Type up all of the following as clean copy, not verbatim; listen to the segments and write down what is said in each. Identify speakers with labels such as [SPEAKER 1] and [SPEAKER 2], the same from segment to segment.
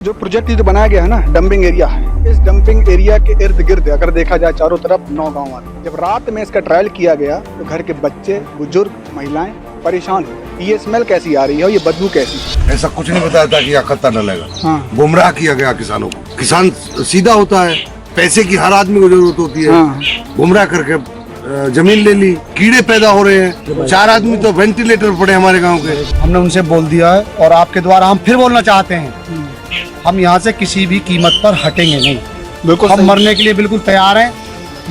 [SPEAKER 1] जो प्रोजेक्ट जो बनाया गया है ना डंपिंग एरिया, इस डंपिंग एरिया के इर्द गिर्द अगर देखा जाए चारों तरफ 9 गांव आते हैं। जब रात में इसका ट्रायल किया गया तो घर के बच्चे, बुजुर्ग, महिलाएं परेशान हुए। ये स्मेल कैसी आ रही है और ये बदबू कैसी?
[SPEAKER 2] ऐसा कुछ नहीं बताया था कि यहाँ खतरा न लगेगा।
[SPEAKER 1] हाँ।
[SPEAKER 2] गुमराह किया गया किसानों को। किसान सीधा होता है, पैसे की हर आदमी को जरूरत होती है।
[SPEAKER 1] हाँ।
[SPEAKER 2] गुमराह करके जमीन ले ली, कीड़े पैदा हो रहे हैं। 4 आदमी तो वेंटिलेटर पड़े हमारे गांव के।
[SPEAKER 3] हमने उनसे बोल दिया है और आपके द्वारा हम फिर बोलना चाहते हैं, हम यहाँ से किसी भी कीमत पर हटेंगे नहीं।
[SPEAKER 1] बिल्कुल
[SPEAKER 3] हम मरने के लिए बिल्कुल तैयार हैं,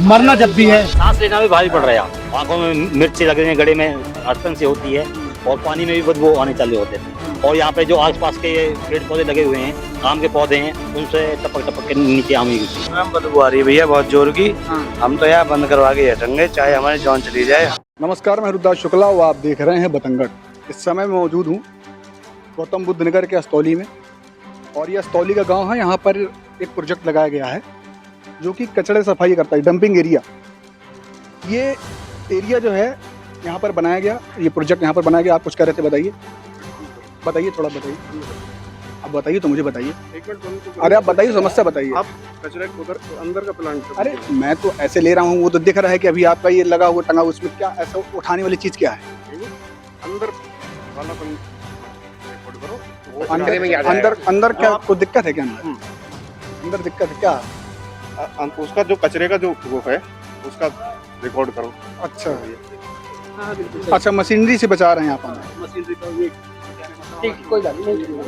[SPEAKER 3] मरना जब भी है।
[SPEAKER 4] सांस लेना भी भारी पड़ रहा है, आंखों में मिर्ची लग रही है, गले में अड़चन सी होती है और पानी में भी बदबू आने चालू होते हैं। और यहाँ पे जो आसपास के ये पेड़ पौधे लगे हुए हैं, आम के पौधे हैं, उनसे टपक टपक के नीचे आम ही
[SPEAKER 5] बदबू आ रही है भैया बहुत जोर की। हम तो यहाँ बंद करवा के हटेंगे, चाहे हमारी जान चली जाए।
[SPEAKER 1] नमस्कार, मैं रुद्रदास शुक्ला और आप देख रहे हैं बतंगड़। इस समय मैं मौजूद हूँ गौतम बुद्ध नगर के अस्तौली में, और ये अस्तौली का गांव है। यहाँ पर एक प्रोजेक्ट लगाया गया है जो कि कचड़े सफाई करता है, डंपिंग एरिया। ये एरिया जो है यहाँ पर बनाया गया, ये प्रोजेक्ट यहाँ पर बनाया गया। आप कुछ कह रहे थे, बताइए थोड़ा बताइए। अब बताइए तो मुझे बताइए। अरे आप बताइए, समस्या बताइए।
[SPEAKER 6] आप कचरे को उधर अंदर का प्लांट।
[SPEAKER 1] अरे मैं तो ऐसे ले रहा हूँ, वो तो दिख रहा है कि अभी आपका ये लगा हुआ टंगा, उसमें क्या ऐसा उठाने वाली चीज़ क्या है?
[SPEAKER 6] अंदर वाला रिकॉर्ड करो।
[SPEAKER 1] अंदर क्या कोई दिक्कत है क्या? अंदर दिक्कत है क्या?
[SPEAKER 6] उसका जो कचरे का जो वो है उसका रिकॉर्ड करो।
[SPEAKER 1] अच्छा, मशीनरी से बचा रहे हैं आप? कोई बात नहीं।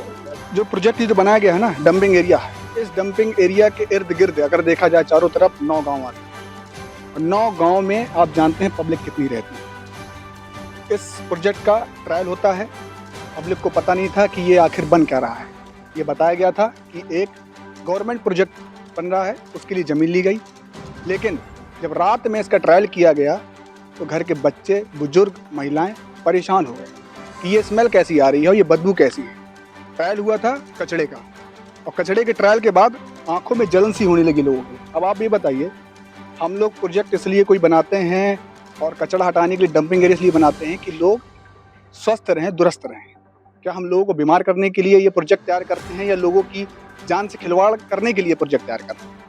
[SPEAKER 1] जो प्रोजेक्ट जो बनाया गया है ना डंपिंग एरिया, इस डंपिंग एरिया के इर्द गिर्द अगर देखा जाए चारों तरफ 9 गांव आते हैं। और 9 गांव में आप जानते हैं पब्लिक कितनी रहती है। इस प्रोजेक्ट का ट्रायल होता है, पब्लिक को पता नहीं था कि ये आखिर बन क्या रहा है। ये बताया गया था कि एक गवर्नमेंट प्रोजेक्ट बन रहा है, उसके लिए ज़मीन ली गई। लेकिन जब रात में इसका ट्रायल किया गया तो घर के बच्चे, बुजुर्ग, महिलाएं परेशान हो गए कि ये स्मेल कैसी आ रही है और ये बदबू कैसी है। ट्रायल हुआ था कचड़े का, और कचड़े के ट्रायल के बाद आंखों में जलन सी होने लगी लोगों को। अब आप ये बताइए, हम लोग प्रोजेक्ट इसलिए कोई बनाते हैं और कचड़ा हटाने के लिए डंपिंग एरिया इसलिए बनाते हैं कि लोग स्वस्थ रहें, दुरुस्त रहें। क्या हम लोगों को बीमार करने के लिए ये प्रोजेक्ट तैयार करते हैं या लोगों की जान से खिलवाड़ करने के लिए प्रोजेक्ट तैयार करते हैं?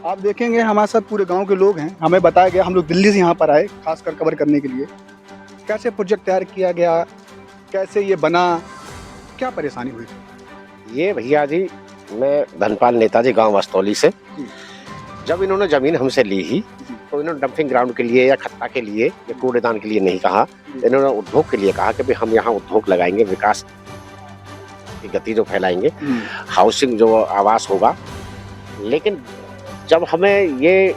[SPEAKER 1] आप देखेंगे हमारे साथ पूरे गांव के लोग हैं। हमें बताया गया, हम लोग दिल्ली से यहाँ पर आए खासकर कवर करने के लिए, कैसे प्रोजेक्ट तैयार किया गया, कैसे ये बना, क्या परेशानी हुई?
[SPEAKER 7] ये भैया जी, मैं धनपाल नेताजी गांव अस्तौली से। जब इन्होंने ज़मीन हमसे ली ही तो इन्होंने डंपिंग ग्राउंड के लिए या खत्ता के लिए या कूड़ेदान के लिए नहीं कहा, इन्होंने उद्योग के लिए कहा कि भाई हम यहाँ उद्योग लगाएंगे, विकास की गति जो फैलाएंगे, हाउसिंग जो आवास होगा। लेकिन जब हमें ये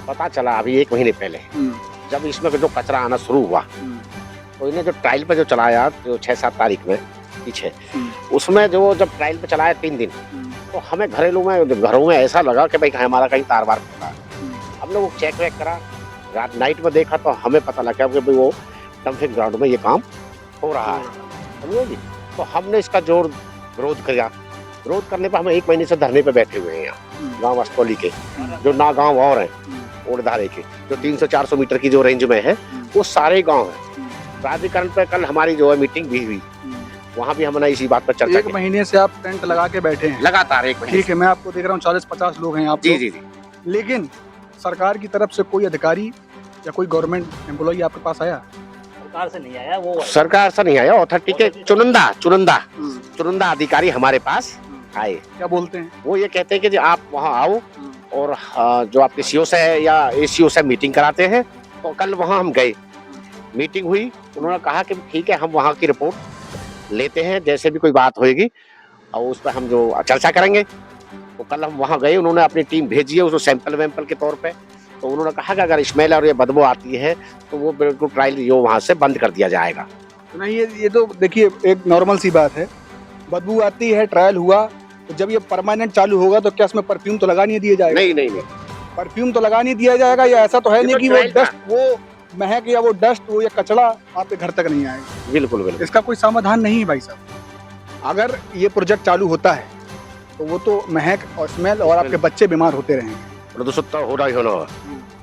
[SPEAKER 7] पता चला अभी 1 महीने पहले, जब इसमें जो कचरा आना शुरू हुआ तो इन्हें जो ट्रायल पे जो चलाया जो 6-7 तारीख में पीछे, उसमें जो जब ट्रायल पे चलाया 3 दिन, तो हमें घरों में ऐसा लगा कि भाई हमारा कहीं तार बार फटा है। हम लोग चेक वेक करा, रात नाइट में देखा तो हमें पता लगा कि भाई वो डंपिंग ग्राउंड में ये काम हो रहा है, समझे जी। तो हमने इसका जोर विरोध किया। विरोध करने पर हम 1 महीने से धरने पे बैठे हुए हैं यहाँ गाँव अस्तौली के। जो ना गाँव और हैं ओड़धारे के, जो 300-400 मीटर की जो रेंज में है, वो सारे गाँव हैं। प्राधिकरण पे कल हमारी जो है मीटिंग भी हुई, वहाँ भी हमने इसी बात पर चर्चा की।
[SPEAKER 1] 1 महीने से आप टेंट लगा के बैठे हैं?
[SPEAKER 7] लगातार 1 महीने।
[SPEAKER 1] ठीक है, मैं आपको देख रहा हूँ 40-50 लोग हैं आप।
[SPEAKER 7] जी।
[SPEAKER 1] लेकिन सरकार की तरफ से कोई अधिकारी या कोई गवर्नमेंट एम्प्लॉई आपके पास आया?
[SPEAKER 4] सरकार से नहीं आया, वो
[SPEAKER 7] सरकार से नहीं आया, अथॉरिटी के चुनिंदा अधिकारी हमारे पास आए।
[SPEAKER 1] क्या बोलते हैं?
[SPEAKER 7] वो ये कहते हैं कि जी आप वहाँ आओ और जो आपके सीओ से है या एसीओ से मीटिंग कराते हैं। तो कल वहाँ हम गए, मीटिंग हुई, उन्होंने कहा कि ठीक है हम वहाँ की रिपोर्ट लेते हैं, जैसे भी कोई बात होगी और उस पर हम जो चर्चा करेंगे। तो कल हम वहाँ गए, उन्होंने अपनी टीम भेजी है उसको सैंपल वैम्पल के तौर पे। तो उन्होंने कहा कि अगर स्मेल और ये बदबू आती है तो वो बिल्कुल ट्रायल जो वहाँ से बंद कर दिया जाएगा।
[SPEAKER 1] तो नहीं, ये तो देखिए एक नॉर्मल सी बात है। बदबू आती है, ट्रायल हुआ, तो जब ये परमानेंट चालू होगा तो क्या इसमें परफ्यूम तो लगा नहीं दिया जाएगा?
[SPEAKER 7] नहीं,
[SPEAKER 1] परफ्यूम तो लगा नहीं दिया जाएगा। या ऐसा तो है नहीं कि वो डस्ट, वो महक या वो डस्ट, वो या कचरा आपके घर तक नहीं आएगा?
[SPEAKER 7] बिल्कुल।
[SPEAKER 1] इसका कोई समाधान नहीं है भाई साहब। अगर ये प्रोजेक्ट चालू होता है तो वो तो महक और स्मेल और आपके बच्चे बीमार होते रहेंगे।
[SPEAKER 7] प्रदूषित तो हो रहा ही होना।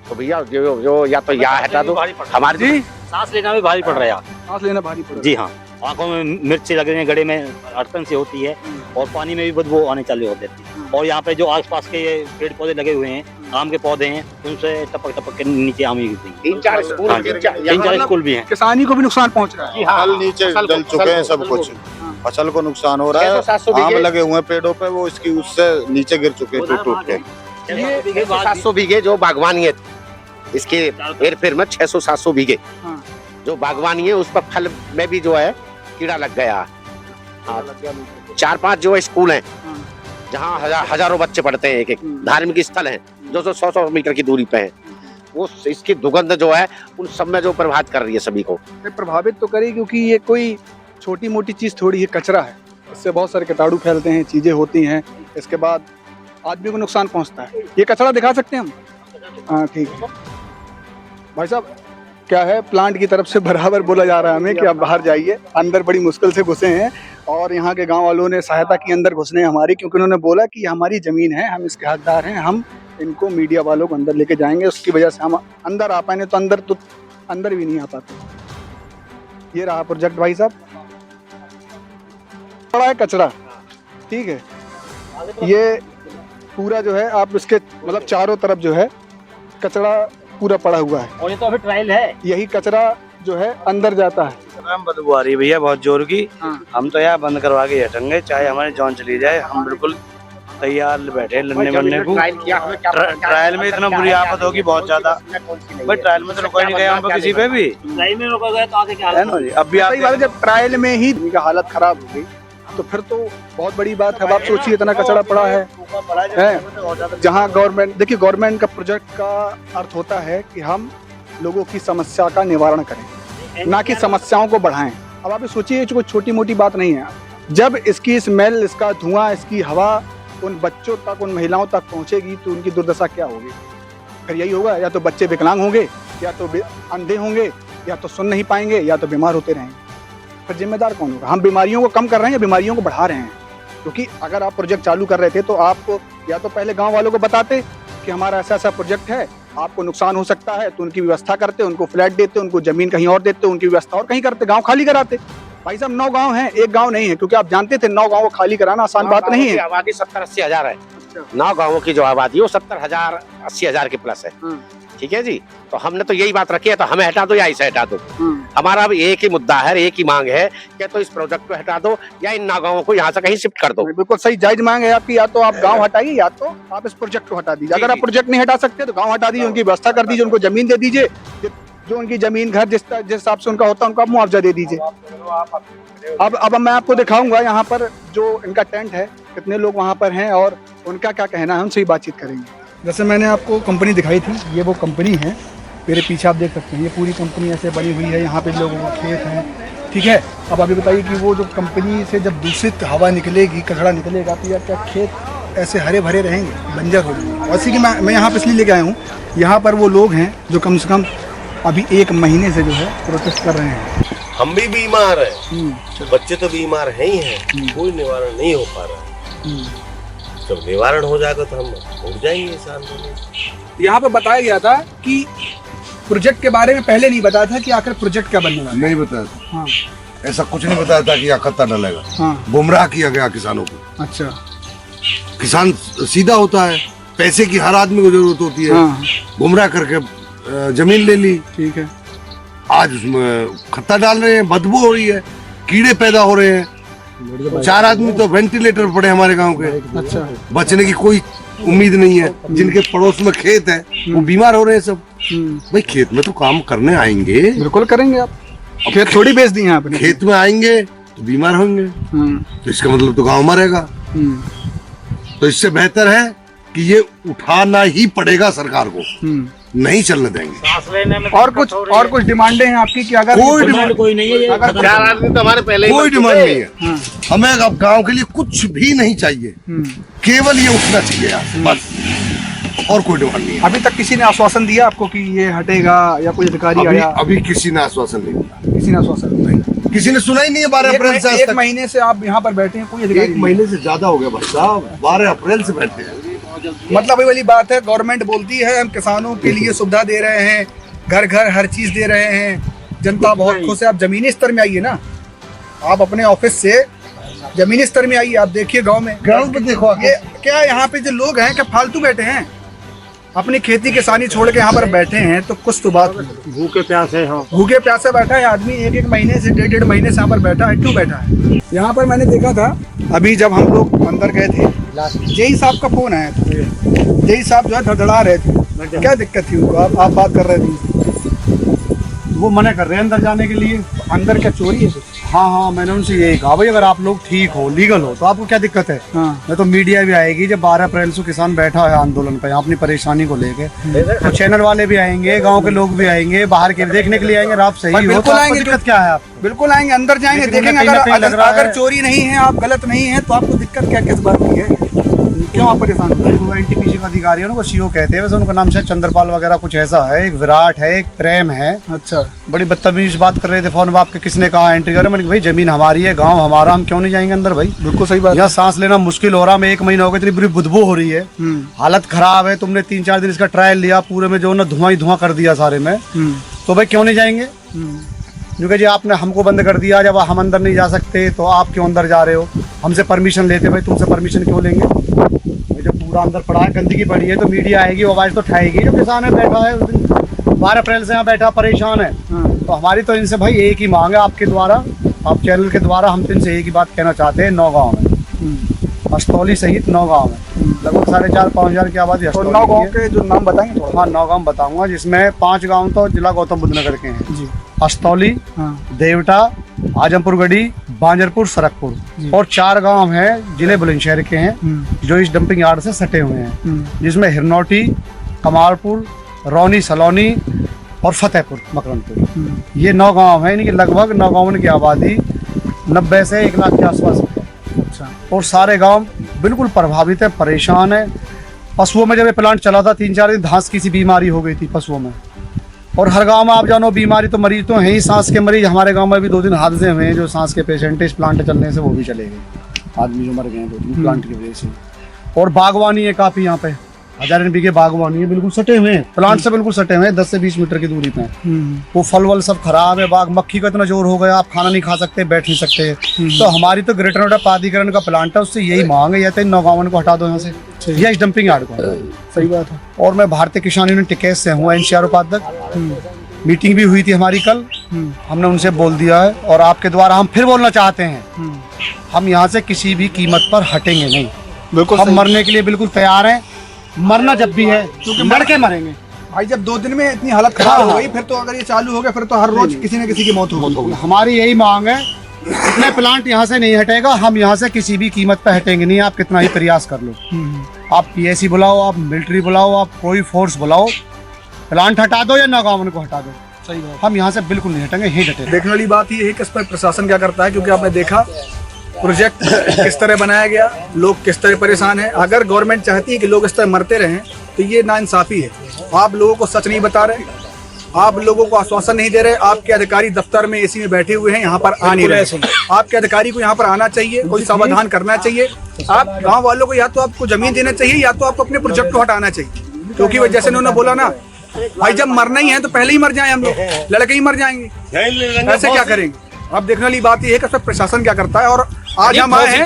[SPEAKER 7] तो भैया जो या तो यहाँ हटा दो हमारी।
[SPEAKER 4] सांस लेना भी भारी पड़ रहा है,
[SPEAKER 1] सांस लेना भारी पड़ रहा है।
[SPEAKER 4] जी हाँ। आंखों में मिर्ची लग रही है, गले में अड़चन सी होती है और पानी में भी बदबू आने चालू हो जाती है। और यहाँ पे जो आसपास के ये पेड़ पौधे लगे हुए हैं, आम के पौधे हैं, उनसे टपक टपक के नीचे आम ही गिरती है।
[SPEAKER 7] 3-4 स्कूल
[SPEAKER 4] हाँ जी, 3-4 स्कूल भी हैं।
[SPEAKER 1] किसानी को भी नुकसान पहुंच रहा है।
[SPEAKER 6] फल नीचे जल चुके हैं सब कुछ, फसल को नुकसान हो रहा है।
[SPEAKER 7] 600-700
[SPEAKER 6] आम
[SPEAKER 7] बीघे
[SPEAKER 6] लगे हुए हैं पेड़ों पे, वो इसकी उससे नीचे गिर चुके हैं टूट टूट के।
[SPEAKER 7] 700 बीघे जो बागवानी है, इसके हेर फेर में 600-700 बीघे
[SPEAKER 1] हाँ।
[SPEAKER 7] जो बागवानी है, उस पर फल में भी जो है कीड़ा लग गया। 4-5 जो है स्कूल हैं जहाँ हजारों बच्चे पढ़ते हैं, एक धार्मिक स्थल हैं जो 100-100 मीटर की दूरी पे हैं, वो इसकी दुर्गंध जो है उन सब में जो प्रभावित कर रही है सभी को।
[SPEAKER 1] ये प्रभावित तो करे, क्योंकि ये कोई छोटी मोटी चीज़ थोड़ी, ये कचरा है, इससे बहुत सारे कीटाणु फैलते हैं, चीज़ें होती हैं, इसके बाद आदमी को नुकसान पहुंचता है। ये कचरा दिखा सकते हैं हम? हाँ ठीक है भाई साहब, क्या है, प्लांट की तरफ से बराबर बोला जा रहा है हमें कि आप बाहर जाइए, अंदर बड़ी मुश्किल से घुसे हैं और यहाँ के गांव वालों ने सहायता की अंदर घुसने हमारी, क्योंकि उन्होंने बोला कि हमारी ज़मीन है, हम इसके हकदार हैं, हम इनको मीडिया वालों को अंदर लेके जाएंगे, उसकी वजह से हम अंदर आ पाए, नहीं तो अंदर भी नहीं आ पाते। ये रहा प्रोजेक्ट भाई साहब, बड़ा है कचरा, ठीक है। ये पूरा जो है आप इसके मतलब चारों तरफ जो है कचरा पूरा पड़ा हुआ है,
[SPEAKER 4] और ये तो अभी ट्रायल है।
[SPEAKER 1] यही कचरा जो है अंदर जाता है।
[SPEAKER 5] बदबू आ रही है भैया बहुत जोर की।
[SPEAKER 1] हाँ।
[SPEAKER 5] हम तो यहाँ बंद करवा के हटेंगे, चाहे हमारी जान चली जाए। हम बिल्कुल तैयार बैठे लड़ने बनने को। ट्रायल में इतना बुरी आफत होगी बहुत ज्यादा भाई, ट्रायल में तो रुका नहीं गया हम पे किसी पे भी।
[SPEAKER 4] ट्रायल में रुका गया तो आगे क्या
[SPEAKER 5] है ना जी, अब भी आप
[SPEAKER 1] सही बात है, जब ट्रायल में ही इनकी हालत खराब हो गई तो फिर तो बहुत बड़ी बात है। अब आप सोचिए इतना कचरा पड़ा है जहाँ गवर्नमेंट, देखिए गवर्नमेंट का प्रोजेक्ट का अर्थ होता है कि हम लोगों की समस्या का निवारण करें, ना कि समस्याओं को बढ़ाएं। अब आप सोचिए, कोई छोटी मोटी बात नहीं है। जब इसकी स्मेल, इसका धुआं, इसकी हवा उन बच्चों तक, उन महिलाओं तक पहुंचेगी तो उनकी दुर्दशा क्या होगी? फिर यही होगा, या तो बच्चे विकलांग होंगे, या तो अंधे होंगे, या तो सुन नहीं पाएंगे, या तो बीमार होते रहेंगे। फिर जिम्मेदार कौन होगा? हम बीमारियों को कम कर रहे हैं या बीमारियों को बढ़ा रहे हैं? क्योंकि अगर आप प्रोजेक्ट चालू कर रहे थे तो आप या तो पहले गांव वालों को बताते कि हमारा ऐसा ऐसा प्रोजेक्ट है, आपको नुकसान हो सकता है, तो उनकी व्यवस्था करते, उनको फ्लैट देते, उनको जमीन कहीं और देते, उनकी व्यवस्था और कहीं करते, गांव खाली कराते। भाई साहब 9 गांव हैं, एक गांव नहीं है, क्योंकि आप जानते थे 9 गांव को खाली कराना आसान बात नहीं है।
[SPEAKER 7] आबादी 70-80 हजार है। 9 गाँवों की जो आबादी है वो 70,000-80 हजार के प्लस है, ठीक है जी। तो हमने तो यही बात रखी है, तो हमें हटा दो या इसे हटा दो। हमारा अब एक ही मुद्दा है, एक ही मांग है कि तो इस प्रोजेक्ट को हटा दो या इन 9 गाँवों को यहाँ से कहीं शिफ्ट कर दो।
[SPEAKER 1] बिल्कुल सही जायज मांग है आपकी, या तो आप गांव हटाइए या तो आप इस प्रोजेक्ट को हटा दीजिए। अगर आप प्रोजेक्ट नहीं हटा सकते तो गांव हटा दीजिए, उनकी व्यवस्था कर दीजिए, उनको जमीन दे दीजिए, जो उनकी जमीन घर जिस हिसाब से उनका होता है उनको आप मुआवजा दे दीजिए। अब मैं आपको दिखाऊंगा यहाँ पर जो इनका टेंट है, कितने लोग वहाँ पर हैं और उनका क्या कहना है, उनसे ही बातचीत करेंगे। जैसे मैंने आपको कंपनी दिखाई थी, ये वो कंपनी है, मेरे पीछे आप देख सकते हैं, ये पूरी कंपनी ऐसे बनी हुई है, यहाँ पे लोगों को खेत हैं, ठीक है। अब अभी बताइए कि वो जो कंपनी से जब दूषित हवा निकलेगी, कचरा निकलेगा, तो यार क्या खेत ऐसे हरे भरे रहेंगे, बंजर हो जाएंगे। वैसे कि मैं यहाँ पे इसलिए लेके आया हूँ, यहाँ पर वो लोग हैं जो कम से कम अभी 1 महीने से जो है प्रोटेस्ट कर रहे हैं।
[SPEAKER 8] हम भी बीमार हैं, बच्चे तो बीमार हैं ही हैं, कोई निवारण नहीं हो पा रहा। जब निवारण हो जाएगा तो हम उठ जाएंगे इस आंदोलन।
[SPEAKER 1] यहाँ पे बताया गया था कि प्रोजेक्ट के बारे में पहले नहीं बताया था कि आखिर प्रोजेक्ट क्या बनने वाला है।
[SPEAKER 2] नहीं बताया था,
[SPEAKER 1] हाँ।
[SPEAKER 2] ऐसा कुछ नहीं बताया था कि यहाँ खत्ता डलेगा।
[SPEAKER 1] हाँ।
[SPEAKER 2] गुमराह किया गया किसानों को।
[SPEAKER 1] अच्छा।
[SPEAKER 2] किसान सीधा होता है, पैसे की हर आदमी को जरूरत होती है।
[SPEAKER 1] हाँ।
[SPEAKER 2] गुमराह करके जमीन ले ली,
[SPEAKER 1] ठीक है।
[SPEAKER 2] आज उसमें खत्ता डाल रहे हैं, बदबू हो रही है, कीड़े पैदा हो रहे हैं। 4 आदमी तो वेंटिलेटर पड़े हमारे गांव के।
[SPEAKER 1] अच्छा।
[SPEAKER 2] बचने की कोई उम्मीद नहीं है। जिनके पड़ोस में खेत है वो बीमार हो रहे हैं सब। भाई खेत में तो काम करने आएंगे,
[SPEAKER 1] बिल्कुल करेंगे। आप खेत थोड़ी बेच दी हैं आपने।
[SPEAKER 2] खेत में आएंगे तो बीमार होंगे, तो इसका मतलब तो गांव मरेगा। तो इससे बेहतर है कि ये उठाना ही पड़ेगा सरकार को, नहीं चलने देंगे।
[SPEAKER 1] और कुछ डिमांडें हैं आपकी कि अगर
[SPEAKER 2] कोई डिमांड
[SPEAKER 4] कोई नहीं है,
[SPEAKER 7] 4 आदमी तो हमारे पहले ही
[SPEAKER 2] कोई डिमांड नहीं है। हमें अब गांव के लिए कुछ भी नहीं चाहिए, केवल ये उठना चाहिए बस, और कोई डिमांड नहीं है।
[SPEAKER 1] अभी तक किसी ने आश्वासन दिया आपको कि ये हटेगा या कोई अधिकारी आया?
[SPEAKER 2] अभी किसी ने आश्वासन नहीं दिया।
[SPEAKER 1] किसी ने आश्वासन नहीं,
[SPEAKER 2] किसी ने सुना ही नहीं है। 12 अप्रैल से
[SPEAKER 1] 1 महीने से आप यहाँ पर बैठे हैं, कोई अधिकारी
[SPEAKER 2] 1 महीने से ज्यादा हो गया भाई साहब, 12 अप्रैल से बैठे हैं।
[SPEAKER 1] मतलब वही वाली बात है, गवर्नमेंट बोलती है हम किसानों के लिए सुविधा दे रहे हैं, घर घर हर चीज दे रहे हैं, जनता बहुत खुश है। आप जमीनी स्तर में आइए ना, आप अपने ऑफिस से जमीनी स्तर में आइए, आप देखिए गांव में,
[SPEAKER 3] ग्राउंड पे देखो
[SPEAKER 1] ये क्या यहाँ पे जो लोग हैं क्या फालतू बैठे हैं, अपनी खेती किसानी छोड़ के यहाँ पर बैठे हैं, तो कुछ तो बात
[SPEAKER 5] भूखे प्यासे हो,
[SPEAKER 1] भूखे प्यासे बैठा है आदमी, एक महीने से डेढ़ महीने से यहाँ पर बैठा है। क्यों बैठा है? यहाँ पर मैंने देखा था अभी जब हम लोग अंदर गए थे, जेई साहब का फोन आया था, जेई साहब जो है धड़धड़ा रहे थे, क्या दिक्कत थी उनको? आप बात कर रहे थे,
[SPEAKER 3] वो मना कर रहे हैं अंदर जाने के लिए।
[SPEAKER 1] अंदर क्या चोरी है?
[SPEAKER 3] हाँ, मैंने उनसे यही कहा भाई अगर आप लोग ठीक हो, लीगल हो, तो आपको क्या दिक्कत है? नहीं तो मीडिया भी आएगी, जब 12 अप्रैल से किसान बैठा है आंदोलन पे अपनी परेशानी को लेके, तो चैनल वाले भी आएंगे, गांव के लोग भी आएंगे, बाहर के देखने के लिए आएंगे। आप सही हो
[SPEAKER 1] बिल्कुल
[SPEAKER 3] तो
[SPEAKER 1] आएंगे,
[SPEAKER 3] दिक्कत क्या है आपको?
[SPEAKER 1] बिल्कुल आएंगे, अंदर जाएंगे, देखेंगे अगर चोरी नहीं है, आप गलत नहीं है, तो आपको दिक्कत क्या किस बात की है? क्यों आप परेशान हो?
[SPEAKER 3] वो एनटीपीसी का अधिकारी है, उनको सीओ कहते हैं, वैसे उनका नाम शायद चंद्रपाल वगैरह कुछ ऐसा है, एक विराट है, एक प्रेम है।
[SPEAKER 1] अच्छा,
[SPEAKER 3] बड़ी बदतमीज बात कर रहे थे फोन में, आपके किसने कहा एंट्री करे? मैंने भाई जमीन हमारी है, गांव हमारा, हम क्यों नहीं जाएंगे अंदर भाई?
[SPEAKER 1] बिल्कुल सही बात।
[SPEAKER 3] यहाँ सांस लेना मुश्किल हो रहा, मैं 1 महीना हो गया, इतनी बुरी बदबू हो रही है, हालत खराब है। तुमने 3-4 दिन इसका ट्रायल लिया, पूरे में जो ना धुआं ही धुआं कर दिया सारे में, तो भाई क्यों नहीं जाएंगे? क्योंकि जी आपने हमको बंद कर दिया, जब हम अंदर नहीं जा सकते तो आप क्यों अंदर जा रहे हो? हमसे परमिशन लेते, भाई तुमसे परमिशन क्यों लेंगे? जब पूरा अंदर पड़ा है, गंदगी पड़ी है, तो मीडिया आएगी, आवाज तो उठाएगी। जो किसान है बैठा है, 12 अप्रैल से यहाँ बैठा परेशान है, तो हमारी तो इनसे भाई एक ही मांग है आपके द्वारा, आप चैनल के द्वारा हम तो इनसे एक ही बात कहना चाहते हैं। 9 गाँव में, अस्तौली सहित 9 गाँव में लगभग 4,500-5 हजार की आबादी।
[SPEAKER 1] 9 गाँव के जो नाम बताएंगे थोड़ा?
[SPEAKER 3] हाँ, 9 गाँव बताऊंगा, जिसमें 5 गाँव तो जिला गौतम बुद्ध नगर के हैं जी, अस्तौली, देवटा, आजमपुरगढ़ी, बांजरपुर, सरकपुर, और 4 गांव हैं जिले बुलंदशहर के हैं जो इस डंपिंग यार्ड से सटे हुए हैं, जिसमें हिरनौटी, कमालपुर, रौनी, सलौनी और फतेहपुर मकरंदपुर। ये 9 गांव हैं, इनकी लगभग 9 गाँव की आबादी 90 से 1 लाख के आसपास है। अच्छा, और सारे गाँव बिल्कुल प्रभावित है, परेशान है। पशुओं में जब ये प्लांट चला था 3-4 दिन धांस की सी बीमारी हो गई थी पशुओं में, और हर गांव में आप जानो बीमारी तो मरीज तो हैं ही, सांस के मरीज। हमारे गांव में भी 2 दिन हादसे हुए हैं, जो सांस के पेशेंट है, इस प्लांट चलने से वो भी चले गए, आदमी जो मर गए हैं 2 दिन प्लांट की वजह से। और बागवानी है काफ़ी, यहाँ पे 1000 बीघे बागवानी है, बिल्कुल सटे हुए हैं, प्लांट से बिल्कुल सटे हुए हैं, 10 से 20 मीटर की दूरी पे। वो फल वल सब खराब है, बाग मक्खी का इतना जोर हो गया, आप खाना नहीं खा सकते, बैठ नहीं सकते। तो हमारी तो ग्रेटर नोएडा प्राधिकरण का प्लांट है, उससे यही मांग है, या तो इन 9 गाँवों को हटा दो यहाँ से, या इस डंपिंग यार्ड को।
[SPEAKER 1] सही बात है।
[SPEAKER 3] और मैं भारतीय किसान यूनियन टिकेत से हूँ, NCR उपाध्यक्ष। मीटिंग भी हुई थी हमारी कल, हमने उनसे बोल दिया है, और आपके द्वारा हम फिर बोलना चाहते हैं, हम यहाँ से किसी भी कीमत पर हटेंगे नहीं।
[SPEAKER 1] बिल्कुल,
[SPEAKER 3] हम मरने के लिए बिल्कुल तैयार हैं, मरना जब भी है क्योंकि मर के मरेंगे
[SPEAKER 1] भाई। जब 2 दिन में इतनी हालत खराब हो गई, फिर तो अगर ये चालू हो गया, फिर तो हर रोज किसी न किसी की मौत होगी।
[SPEAKER 3] हमारी यही मांग है, इतने प्लांट यहाँ से नहीं हटेगा, हम यहाँ से किसी भी कीमत पर हटेंगे नहीं, आप कितना ही प्रयास कर लो। आप PSC बुलाओ, आप मिलिट्री बुलाओ, आप कोई फोर्स बुलाओ, प्लांट हटा दो या 9 गाँव को हटा दो,
[SPEAKER 1] सही बात।
[SPEAKER 3] हम यहाँ से बिल्कुल नहीं हटेंगे, यही हटेंगे।
[SPEAKER 1] देखने वाली बात ये है कि इस पर प्रशासन क्या करता है, क्योंकि आपने देखा प्रोजेक्ट किस तरह बनाया गया, लोग किस तरह परेशान हैं। अगर गवर्नमेंट चाहती है कि लोग इस तरह मरते रहें, तो ये नाइंसाफी है। आप लोगों को सच नहीं बता रहे, आप लोगों को आश्वासन नहीं दे रहे। आपके अधिकारी दफ्तर में AC में बैठे हुए हैं, यहाँ पर आ नहीं रहे। आपके अधिकारी को यहाँ पर आना चाहिए, कोई समाधान करना चाहिए। आप गाँव वालों को या तो आपको जमीन देना चाहिए, या तो आपको अपने प्रोजेक्ट को हटाना चाहिए, क्योंकि वो जैसे उन्होंने बोला ना भाई, जब मरना ही है तो पहले ही मर जाए हम लोग, लड़के ही मर जाएंगे, ऐसे क्या करेंगे? अब देखने वाली बात ये है कि प्रशासन क्या करता है। और आज हम आए हैं,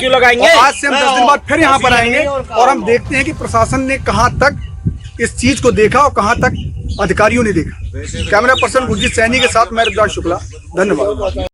[SPEAKER 1] आज से हम 10 दिन बाद फिर यहाँ पर आएंगे, और हम देखते हैं कि प्रशासन ने कहाँ तक इस चीज को देखा और कहाँ तक अधिकारियों ने देखा। कैमरा पर्सन गुरजीत सैनी के साथ मैं रुद्राक्ष शुक्ला, धन्यवाद।